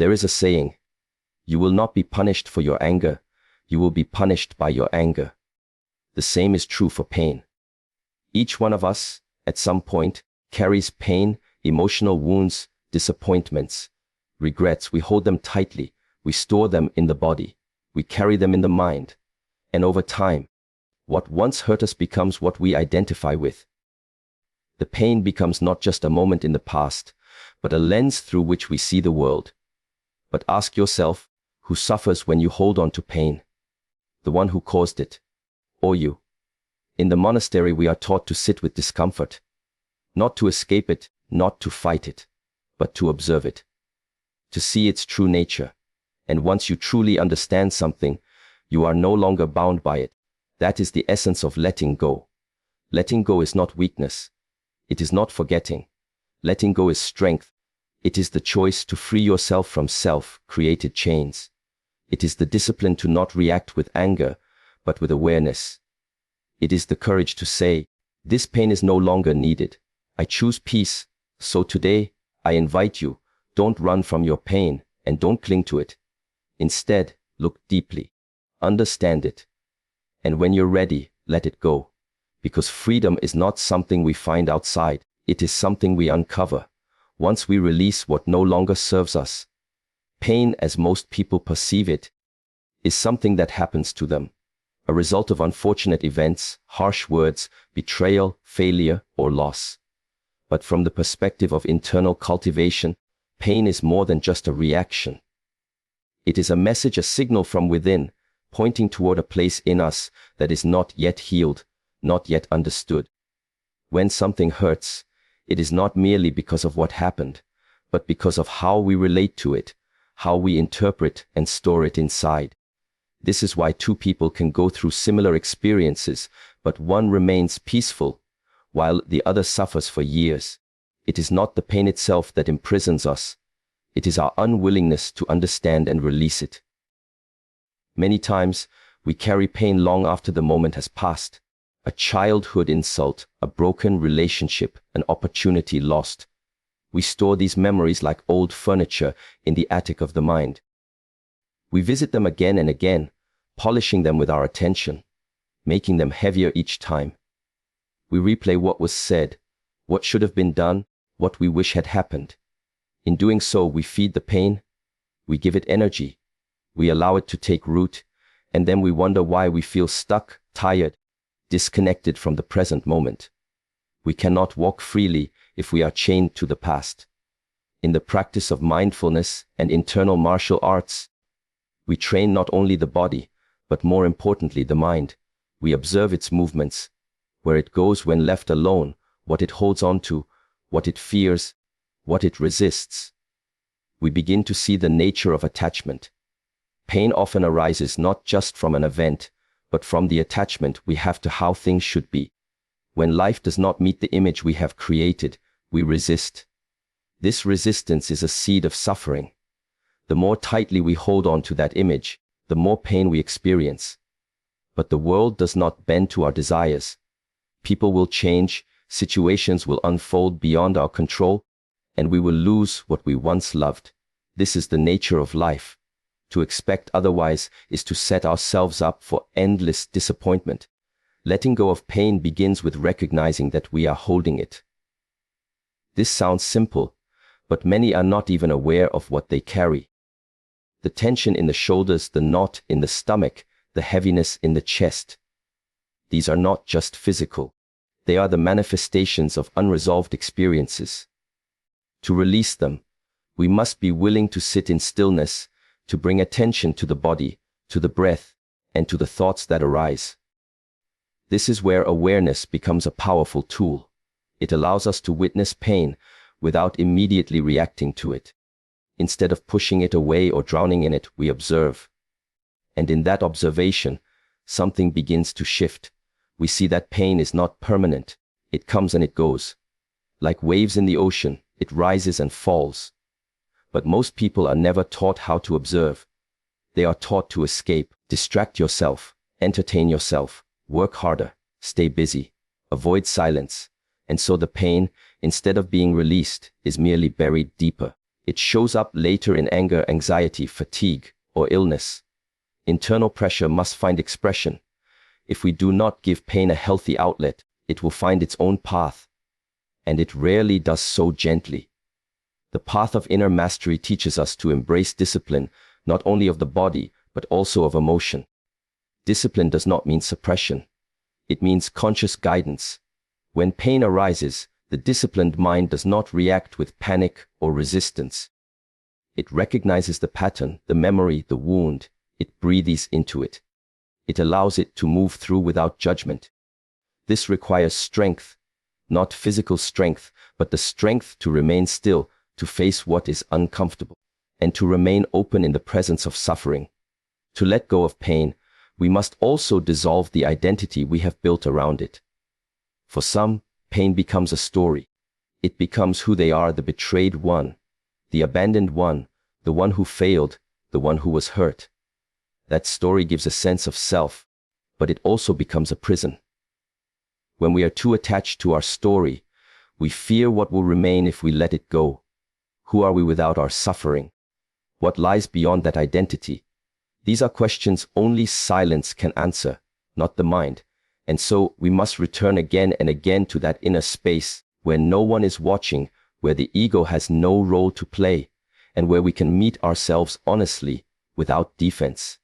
There is a saying, you will not be punished for your anger, you will be punished by your anger. The same is true for pain. Each one of us, at some point, carries pain, emotional wounds, disappointments, regrets. We hold them tightly, we store them in the body, we carry them in the mind, and over time, what once hurt us becomes what we identify with. The pain becomes not just a moment in the past, but a lens through which we see the world. But ask yourself, who suffers when you hold on to pain? The one who caused it, or you? In the monastery we are taught to sit with discomfort, not to escape it, not to fight it, but to observe it, to see its true nature. And once you truly understand something, you are no longer bound by it. That is the essence of letting go. Letting go is not weakness. It is not forgetting. Letting go is strength. It is the choice to free yourself from self-created chains. It is the discipline to not react with anger, but with awareness. It is the courage to say, this pain is no longer needed. I choose peace. So today, I invite you, don't run from your pain and don't cling to it. Instead, look deeply, understand it. And when you're ready, let it go. Because freedom is not something we find outside. It is something we uncover once we release what no longer serves us. Pain, as most people perceive it, is something that happens to them, a result of unfortunate events, harsh words, betrayal, failure, or loss. But from the perspective of internal cultivation, pain is more than just a reaction. It is a message, a signal from within, pointing toward a place in us that is not yet healed, not yet understood. When something hurts, it is not merely because of what happened, but because of how we relate to it, how we interpret and store it inside. This is why two people can go through similar experiences, but one remains peaceful, while the other suffers for years. It is not the pain itself that imprisons us. It is our unwillingness to understand and release it. Many times, we carry pain long after the moment has passed. A childhood insult, a broken relationship, an opportunity lost. We store these memories like old furniture in the attic of the mind. We visit them again and again, polishing them with our attention, making them heavier each time. We replay what was said, what should have been done, what we wish had happened. In doing so, we feed the pain, we give it energy, we allow it to take root, and then we wonder why we feel stuck, tired, disconnected from the present moment. We cannot walk freely if we are chained to the past. In the practice of mindfulness and internal martial arts, we train not only the body, but more importantly the mind. We observe its movements, where it goes when left alone, what it holds on to, what it fears, what it resists. We begin to see the nature of attachment. Pain often arises not just from an event, but from the attachment we have to how things should be. When life does not meet the image we have created, we resist. This resistance is a seed of suffering. The more tightly we hold on to that image, the more pain we experience. But the world does not bend to our desires. People will change, situations will unfold beyond our control, and we will lose what we once loved. This is the nature of life. To expect otherwise is to set ourselves up for endless disappointment. Letting go of pain begins with recognizing that we are holding it. This sounds simple, but many are not even aware of what they carry. The tension in the shoulders, the knot in the stomach, the heaviness in the chest. These are not just physical. They are the manifestations of unresolved experiences. To release them, we must be willing to sit in stillness, to bring attention to the body, to the breath, and to the thoughts that arise. This is where awareness becomes a powerful tool. It allows us to witness pain without immediately reacting to it. Instead of pushing it away or drowning in it, we observe. And in that observation, something begins to shift. We see that pain is not permanent. It comes and it goes. Like waves in the ocean, it rises and falls. But most people are never taught how to observe. They are taught to escape, distract yourself, entertain yourself, work harder, stay busy, avoid silence. And so the pain, instead of being released, is merely buried deeper. It shows up later in anger, anxiety, fatigue, or illness. Internal pressure must find expression. If we do not give pain a healthy outlet, it will find its own path, and it rarely does so gently. The path of inner mastery teaches us to embrace discipline, not only of the body, but also of emotion. Discipline does not mean suppression. It means conscious guidance. When pain arises, the disciplined mind does not react with panic or resistance. It recognizes the pattern, the memory, the wound. It breathes into it. It allows it to move through without judgment. This requires strength, not physical strength, but the strength to remain still, to face what is uncomfortable, and to remain open in the presence of suffering. To let go of pain, we must also dissolve the identity we have built around it. For some, pain becomes a story. It becomes who they are, the betrayed one, the abandoned one, the one who failed, the one who was hurt. That story gives a sense of self, but it also becomes a prison. When we are too attached to our story, we fear what will remain if we let it go. Who are we without our suffering? What lies beyond that identity? These are questions only silence can answer, not the mind. And so we must return again and again to that inner space where no one is watching, where the ego has no role to play, and where we can meet ourselves honestly, without defense.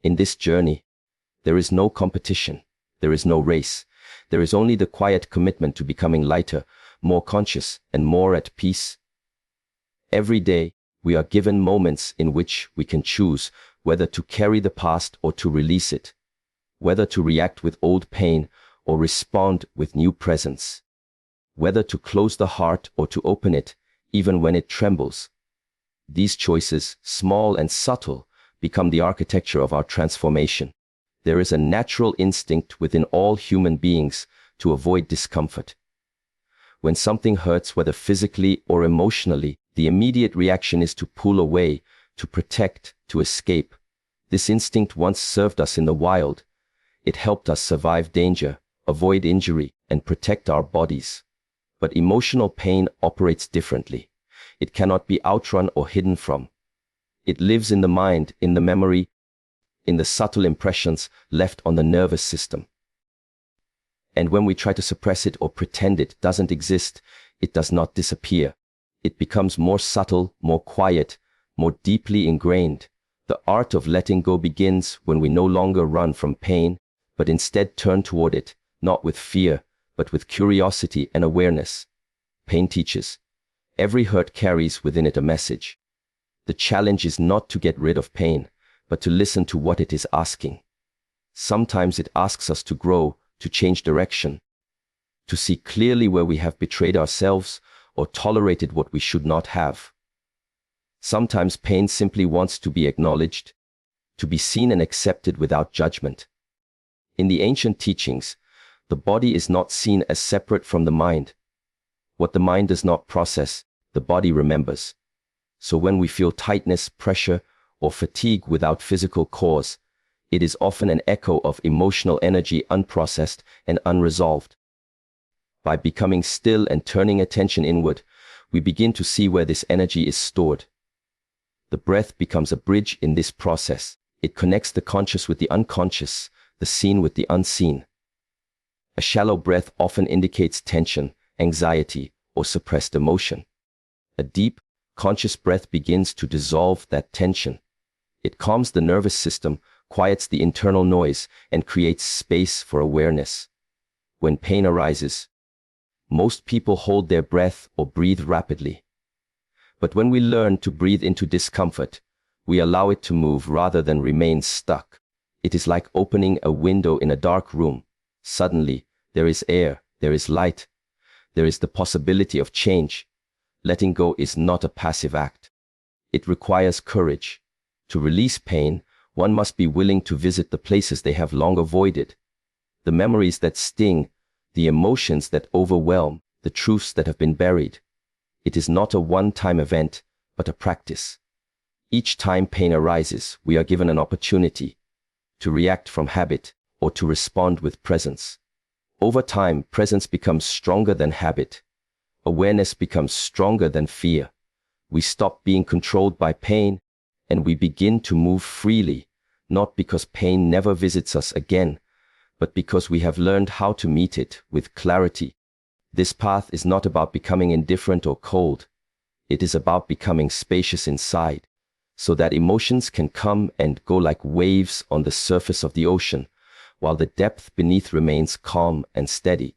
In this journey, there is no competition, there is no race. There is only the quiet commitment to becoming lighter, more conscious, and more at peace. Every day, we are given moments in which we can choose whether to carry the past or to release it, whether to react with old pain or respond with new presence, whether to close the heart or to open it, even when it trembles. These choices, small and subtle, become the architecture of our transformation. There is a natural instinct within all human beings to avoid discomfort. When something hurts, whether physically or emotionally, the immediate reaction is to pull away, to protect, to escape. This instinct once served us in the wild. It helped us survive danger, avoid injury, and protect our bodies. But emotional pain operates differently. It cannot be outrun or hidden from. It lives in the mind, in the memory, in the subtle impressions left on the nervous system. And when we try to suppress it or pretend it doesn't exist, it does not disappear. It becomes more subtle, more quiet, more deeply ingrained. The art of letting go begins when we no longer run from pain, but instead turn toward it, not with fear, but with curiosity and awareness. Pain teaches. Every hurt carries within it a message. The challenge is not to get rid of pain, but to listen to what it is asking. Sometimes it asks us to grow, to change direction, to see clearly where we have betrayed ourselves or tolerated what we should not have. Sometimes pain simply wants to be acknowledged, to be seen and accepted without judgment. In the ancient teachings, the body is not seen as separate from the mind. What the mind does not process, the body remembers. So when we feel tightness, pressure, or fatigue without physical cause, it is often an echo of emotional energy unprocessed and unresolved. By becoming still and turning attention inward, we begin to see where this energy is stored. The breath becomes a bridge in this process. It connects the conscious with the unconscious, the seen with the unseen. A shallow breath often indicates tension, anxiety, or suppressed emotion. A deep, conscious breath begins to dissolve that tension. It calms the nervous system, quiets the internal noise, and creates space for awareness. When pain arises, most people hold their breath or breathe rapidly. But when we learn to breathe into discomfort, we allow it to move rather than remain stuck. It is like opening a window in a dark room. Suddenly, there is air, there is light, there is the possibility of change. Letting go is not a passive act. It requires courage. To release pain, one must be willing to visit the places they have long avoided, the memories that sting, the emotions that overwhelm, the truths that have been buried. It is not a one-time event, but a practice. Each time pain arises, we are given an opportunity to react from habit or to respond with presence. Over time, presence becomes stronger than habit. Awareness becomes stronger than fear. We stop being controlled by pain, and we begin to move freely, not because pain never visits us again, but because we have learned how to meet it with clarity. This path is not about becoming indifferent or cold. It is about becoming spacious inside, so that emotions can come and go like waves on the surface of the ocean, while the depth beneath remains calm and steady.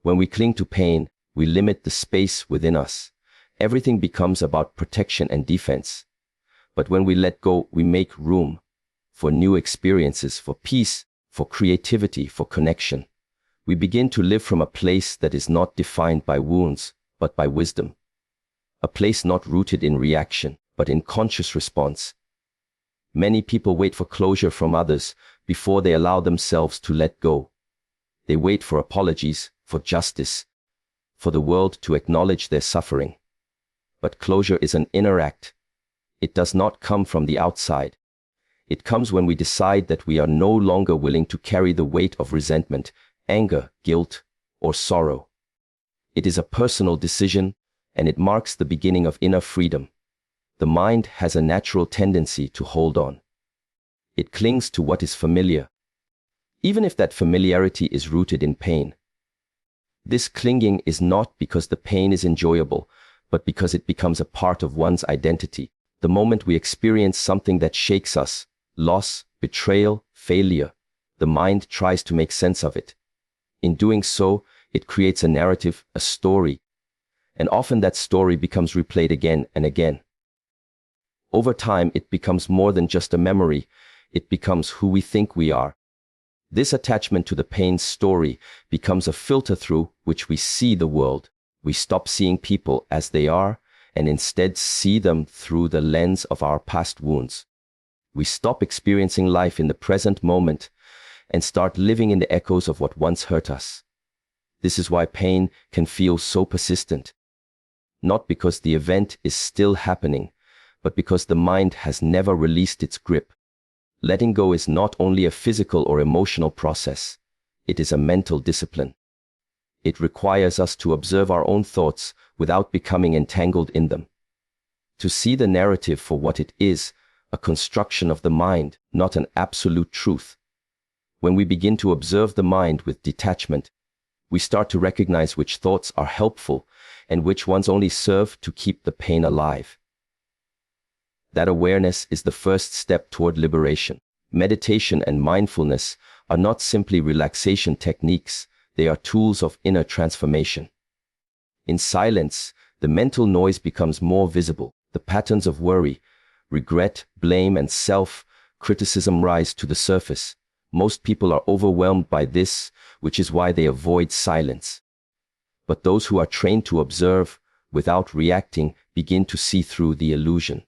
When we cling to pain, we limit the space within us. Everything becomes about protection and defense. But when we let go, we make room for new experiences, for peace, for creativity, for connection. We begin to live from a place that is not defined by wounds, but by wisdom. A place not rooted in reaction, but in conscious response. Many people wait for closure from others before they allow themselves to let go. They wait for apologies, for justice, for the world to acknowledge their suffering. But closure is an inner act. It does not come from the outside. It comes when we decide that we are no longer willing to carry the weight of resentment, anger, guilt, or sorrow. It is a personal decision, and it marks the beginning of inner freedom. The mind has a natural tendency to hold on. It clings to what is familiar, even if that familiarity is rooted in pain. This clinging is not because the pain is enjoyable, but because it becomes a part of one's identity. The moment we experience something that shakes us, loss, betrayal, failure, the mind tries to make sense of it. In doing so, it creates a narrative, a story, and often that story becomes replayed again and again. Over time, it becomes more than just a memory. It becomes who we think we are. This attachment to the pain story becomes a filter through which we see the world. We stop seeing people as they are and instead see them through the lens of our past wounds. We stop experiencing life in the present moment and start living in the echoes of what once hurt us. This is why pain can feel so persistent. Not because the event is still happening, but because the mind has never released its grip. Letting go is not only a physical or emotional process, it is a mental discipline. It requires us to observe our own thoughts without becoming entangled in them. To see the narrative for what it is, a construction of the mind, not an absolute truth. When we begin to observe the mind with detachment, we start to recognize which thoughts are helpful and which ones only serve to keep the pain alive. That awareness is the first step toward liberation. Meditation and mindfulness are not simply relaxation techniques, they are tools of inner transformation. In silence, the mental noise becomes more visible. The patterns of worry, regret, blame, and self-criticism rise to the surface. Most people are overwhelmed by this, which is why they avoid silence. But those who are trained to observe without reacting begin to see through the illusion.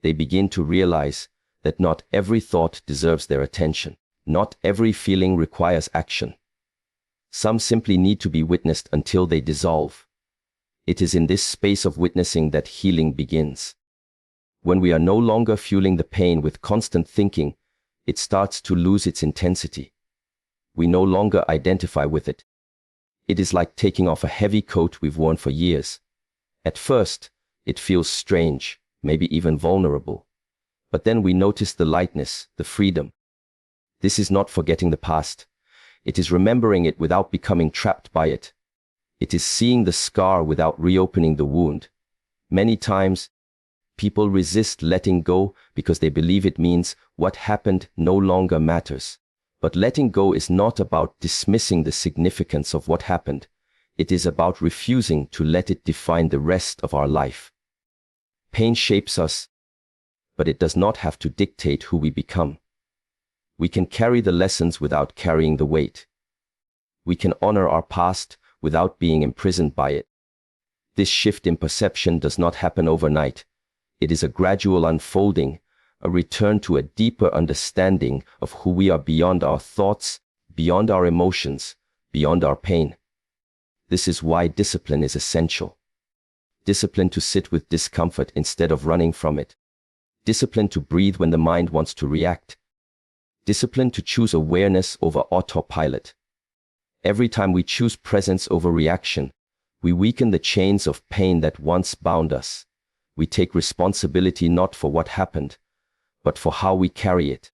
They begin to realize that not every thought deserves their attention. Not every feeling requires action. Some simply need to be witnessed until they dissolve. It is in this space of witnessing that healing begins. When we are no longer fueling the pain with constant thinking, it starts to lose its intensity. We no longer identify with it. It is like taking off a heavy coat we've worn for years. At first, it feels strange, maybe even vulnerable. But then we notice the lightness, the freedom. This is not forgetting the past. It is remembering it without becoming trapped by it. It is seeing the scar without reopening the wound. Many times, people resist letting go because they believe it means what happened no longer matters. But letting go is not about dismissing the significance of what happened. It is about refusing to let it define the rest of our life. Pain shapes us, but it does not have to dictate who we become. We can carry the lessons without carrying the weight. We can honor our past without being imprisoned by it. This shift in perception does not happen overnight. It is a gradual unfolding, a return to a deeper understanding of who we are beyond our thoughts, beyond our emotions, beyond our pain. This is why discipline is essential. Discipline to sit with discomfort instead of running from it. Discipline to breathe when the mind wants to react. Discipline to choose awareness over autopilot. Every time we choose presence over reaction, we weaken the chains of pain that once bound us. We take responsibility not for what happened, but for how we carry it.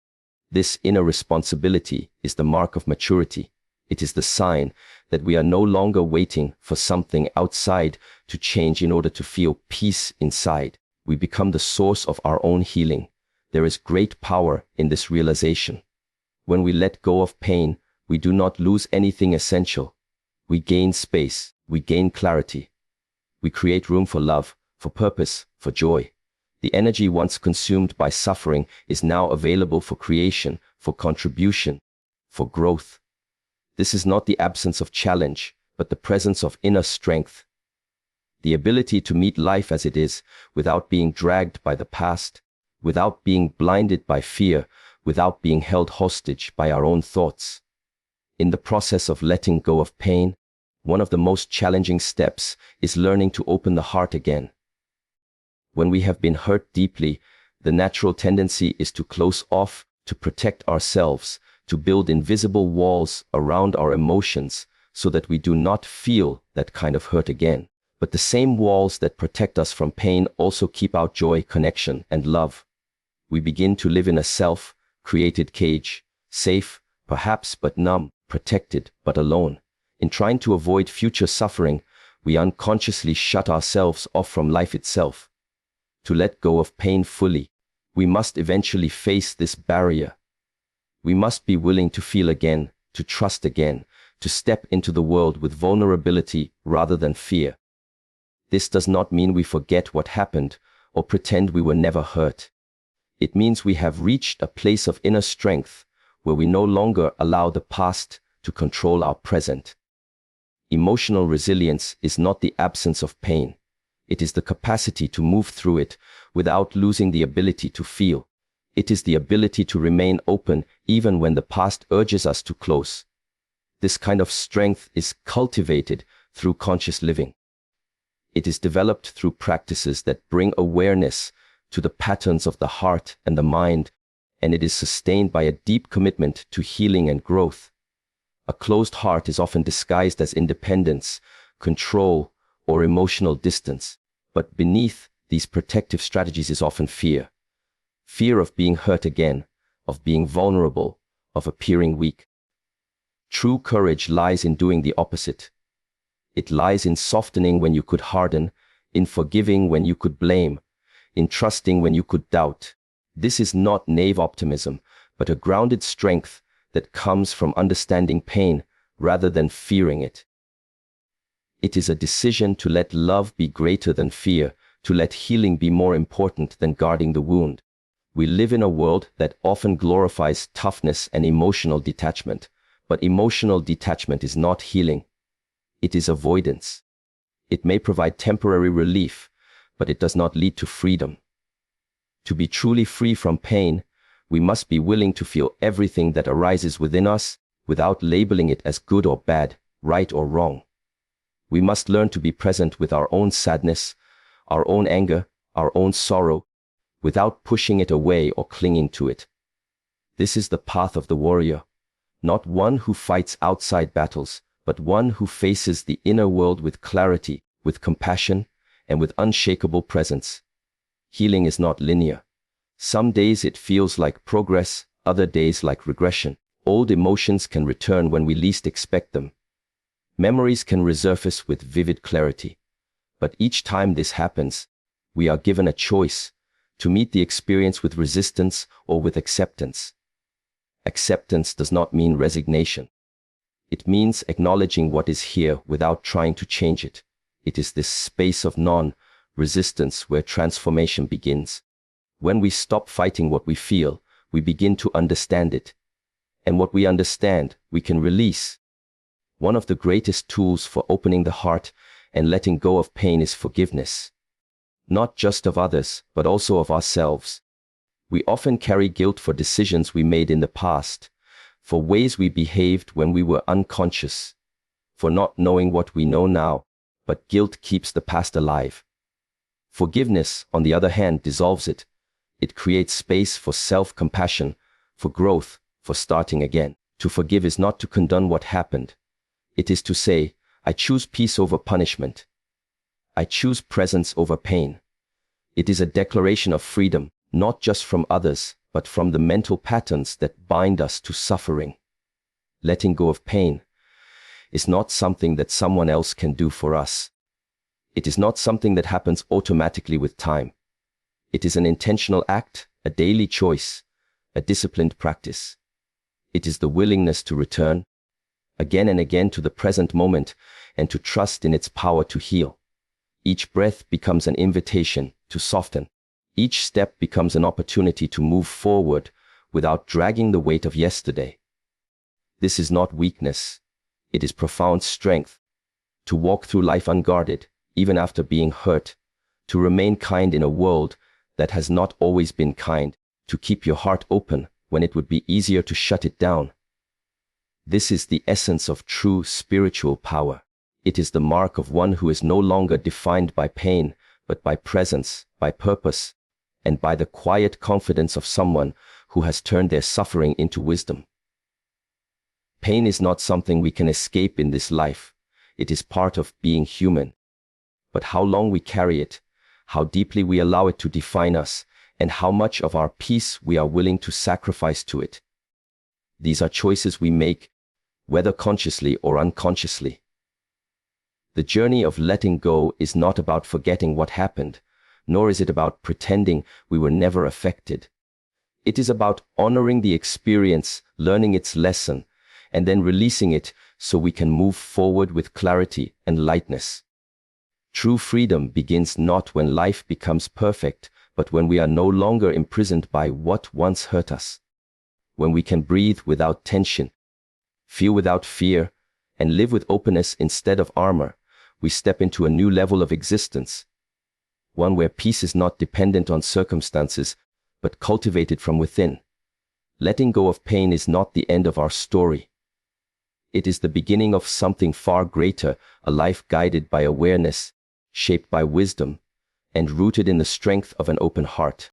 This inner responsibility is the mark of maturity. It is the sign that we are no longer waiting for something outside to change in order to feel peace inside. We become the source of our own healing. There is great power in this realization. When we let go of pain, we do not lose anything essential. We gain space, we gain clarity. We create room for love, for purpose, for joy. The energy once consumed by suffering is now available for creation, for contribution, for growth. This is not the absence of challenge, but the presence of inner strength. The ability to meet life as it is, without being dragged by the past, without being blinded by fear, without being held hostage by our own thoughts. In the process of letting go of pain, one of the most challenging steps is learning to open the heart again. When we have been hurt deeply, the natural tendency is to close off, to protect ourselves, to build invisible walls around our emotions so that we do not feel that kind of hurt again. But the same walls that protect us from pain also keep out joy, connection, and love. We begin to live in a self-created cage, safe, perhaps, but numb, protected, but alone. In trying to avoid future suffering, we unconsciously shut ourselves off from life itself. To let go of pain fully, we must eventually face this barrier. We must be willing to feel again, to trust again, to step into the world with vulnerability rather than fear. This does not mean we forget what happened or pretend we were never hurt. It means we have reached a place of inner strength where we no longer allow the past to control our present. Emotional resilience is not the absence of pain. It is the capacity to move through it without losing the ability to feel. It is the ability to remain open even when the past urges us to close. This kind of strength is cultivated through conscious living. It is developed through practices that bring awareness to the patterns of the heart and the mind, and it is sustained by a deep commitment to healing and growth. A closed heart is often disguised as independence, control, or emotional distance, but beneath these protective strategies is often fear. Fear of being hurt again, of being vulnerable, of appearing weak. True courage lies in doing the opposite. It lies in softening when you could harden, in forgiving when you could blame, in trusting when you could doubt. This is not naive optimism, but a grounded strength that comes from understanding pain rather than fearing it. It is a decision to let love be greater than fear, to let healing be more important than guarding the wound. We live in a world that often glorifies toughness and emotional detachment, but emotional detachment is not healing. It is avoidance. It may provide temporary relief, but it does not lead to freedom. To be truly free from pain, we must be willing to feel everything that arises within us without labeling it as good or bad, right or wrong. We must learn to be present with our own sadness, our own anger, our own sorrow, without pushing it away or clinging to it. This is the path of the warrior, not one who fights outside battles, but one who faces the inner world with clarity, with compassion, and with unshakable presence. Healing is not linear. Some days it feels like progress, other days like regression. Old emotions can return when we least expect them. Memories can resurface with vivid clarity. But each time this happens, we are given a choice to meet the experience with resistance or with acceptance. Acceptance does not mean resignation. It means acknowledging what is here without trying to change it. It is this space of non-resistance where transformation begins. When we stop fighting what we feel, we begin to understand it. And what we understand, we can release. One of the greatest tools for opening the heart and letting go of pain is forgiveness. Not just of others, but also of ourselves. We often carry guilt for decisions we made in the past, for ways we behaved when we were unconscious, for not knowing what we know now, but guilt keeps the past alive. Forgiveness, on the other hand, dissolves it. It creates space for self-compassion, for growth, for starting again. To forgive is not to condone what happened. It is to say, I choose peace over punishment. I choose presence over pain. It is a declaration of freedom, not just from others, but from the mental patterns that bind us to suffering. Letting go of pain is not something that someone else can do for us. It is not something that happens automatically with time. It is an intentional act, a daily choice, a disciplined practice. It is the willingness to return again and again to the present moment and to trust in its power to heal. Each breath becomes an invitation to soften. Each step becomes an opportunity to move forward without dragging the weight of yesterday. This is not weakness. It is profound strength. To walk through life unguarded, even after being hurt. To remain kind in a world that has not always been kind. To keep your heart open when it would be easier to shut it down. This is the essence of true spiritual power. It is the mark of one who is no longer defined by pain, but by presence, by purpose, and by the quiet confidence of someone who has turned their suffering into wisdom. Pain is not something we can escape in this life. It is part of being human. But how long we carry it, how deeply we allow it to define us, and how much of our peace we are willing to sacrifice to it. These are choices we make, whether consciously or unconsciously. The journey of letting go is not about forgetting what happened, nor is it about pretending we were never affected. It is about honoring the experience, learning its lesson, and then releasing it so we can move forward with clarity and lightness. True freedom begins not when life becomes perfect, but when we are no longer imprisoned by what once hurt us. When we can breathe without tension, feel without fear, and live with openness instead of armor, we step into a new level of existence. One where peace is not dependent on circumstances, but cultivated from within. Letting go of pain is not the end of our story. It is the beginning of something far greater, a life guided by awareness, shaped by wisdom, and rooted in the strength of an open heart.